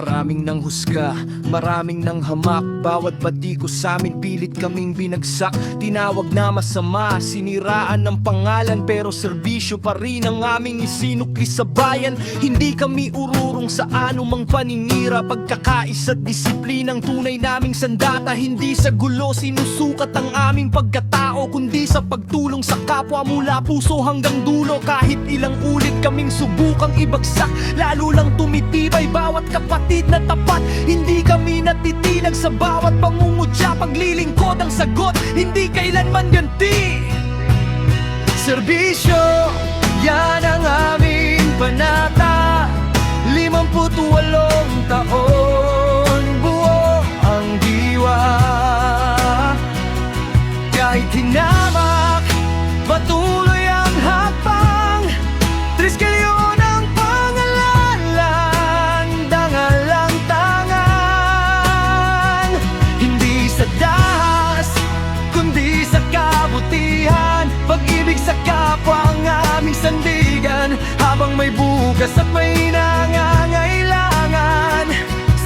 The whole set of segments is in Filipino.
Maraming nang husga, maraming nang hamak. Bawat batiko sa amin pilit kaming binagsak. Tinawag na masama, siniraan ng pangalan, pero serbisyo pa rin ang aming isinukli sa bayan. Hindi kami ururong sa anumang paninira. Pagkakaisa't disiplinang tunay naming sandata. Hindi sa gulo sinusukat ang aming pagkatao, kundi sa pagtulong sa kapwa mula puso hanggang dulo. Kahit ilang ulit kaming subukang ibagsak, lalo lang tumitibay bawat kapatid na tapat. Hindi kami natitinag sa bawat pangungutya. Paglilingkod ang sagot, hindi kailanman ganti. Serbisyo, yan ang aming panata. 58 taon, buo ang diwa. Kahit hinamak, patuloy ang hakbang. 3 kilyon ang pangalalan, dangal ang tangan. Hindi sa dahas, kundi sa kabutihan. Pag-ibig sa kapwa ang aming sandigan. Habang may bukas at may nangangailangan,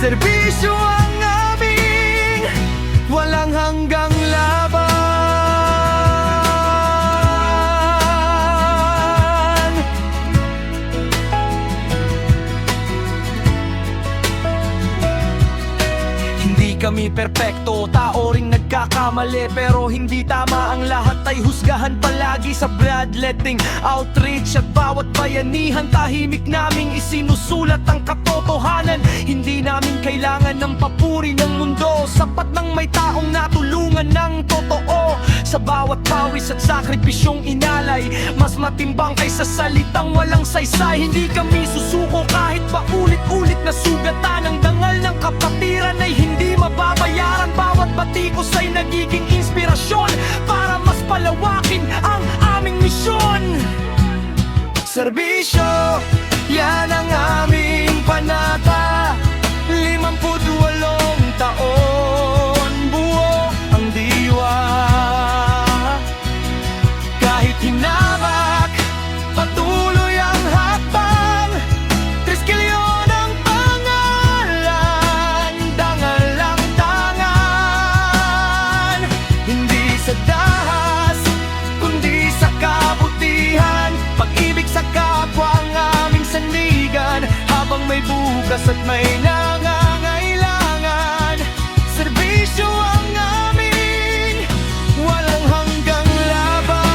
serbisyo ang aming walang hanggang laban. Hindi kami perpekto, tao ring nagkakamali. Pero hindi tama ang lahat ay husgahan palagi. Sa bloodletting, outreach at bawat bayanihan, tahimik naming isinusulat ang katotohanan. Hindi namin kailangan ng papuri ng mundo, sapat nang may taong natulungan ng totoo. Sa bawat pawis at sakripisyong inalay, mas matimbang kaysa salitang walang saysay. Hindi kami susuko kahit pa ulit-ulit na sugatan. Ang dangal ng kapatiran ay hindi mababayaran. Bawat batikos ay nagiging inspirasyon para mas palawakin ang aming misyon. Serbisyo, yan ang aming panata. 58 taon, buo ang diwa. Kahit hinamak, patuloy ang hakbang. 3 kilyon ang pangalan, dangal ang tangan. Hindi sa dahas, kundi sa kabutihan. Pag-ibig sa kapwa ang aming sandigan. Habang may bukas at may nangangailangan, serbisyo ang aming walang hanggang laban.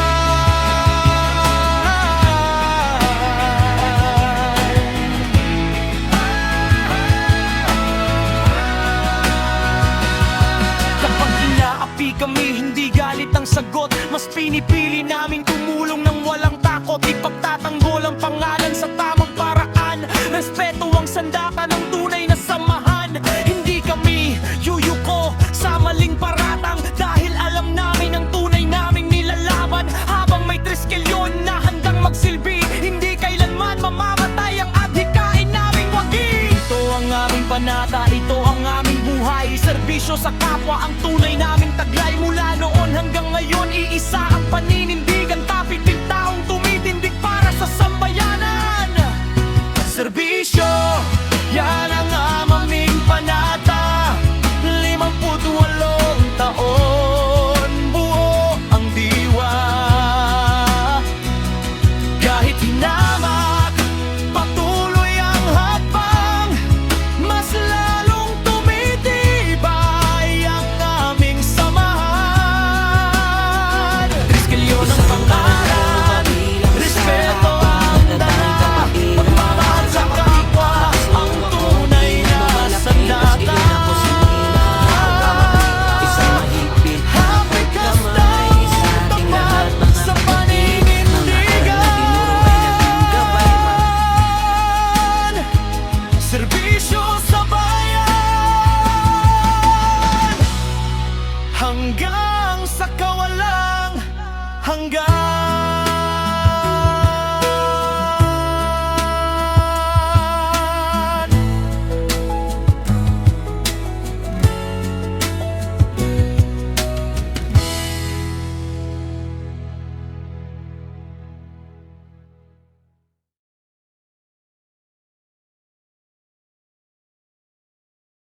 Kapag inaapi kami, hindi galit ang sagot. Mas pinipili namin tumulong ng walang takot. Ipagtatanggol ang pangalan sa tamang paraan. Respeto ang sandata ng tunay na samahan. Hindi kami yuyuko sa maling paratang, dahil alam namin ang tunay naming nilalaban. Habang may 3 kilyon na handang magsilbi, hindi kailanman mamamatay ang adhikain naming wagi. Ito ang aming panata, ito ang aming buhay. Serbisyo sa kapwa ang tunay naming taglay. Mula noon hanggang ngayon, iisa ang paninindigan. Tapiting taong tumitindig para sa sambayanan. Serbisyo, yan ang aming panata. 58 taon, buo ang diwa. Kahit hinamak, patuloy ang hakbang. Mas lalong tumitibay ang aming samahan. 3 kilyon ang pangalan, respeto ang dala. Pagmamahal sa kapwa ang tunay na sandata. Hapit kastang tapat sa paninindigan. Serbisyo sa bayan hanggang sa kawalang hanggan.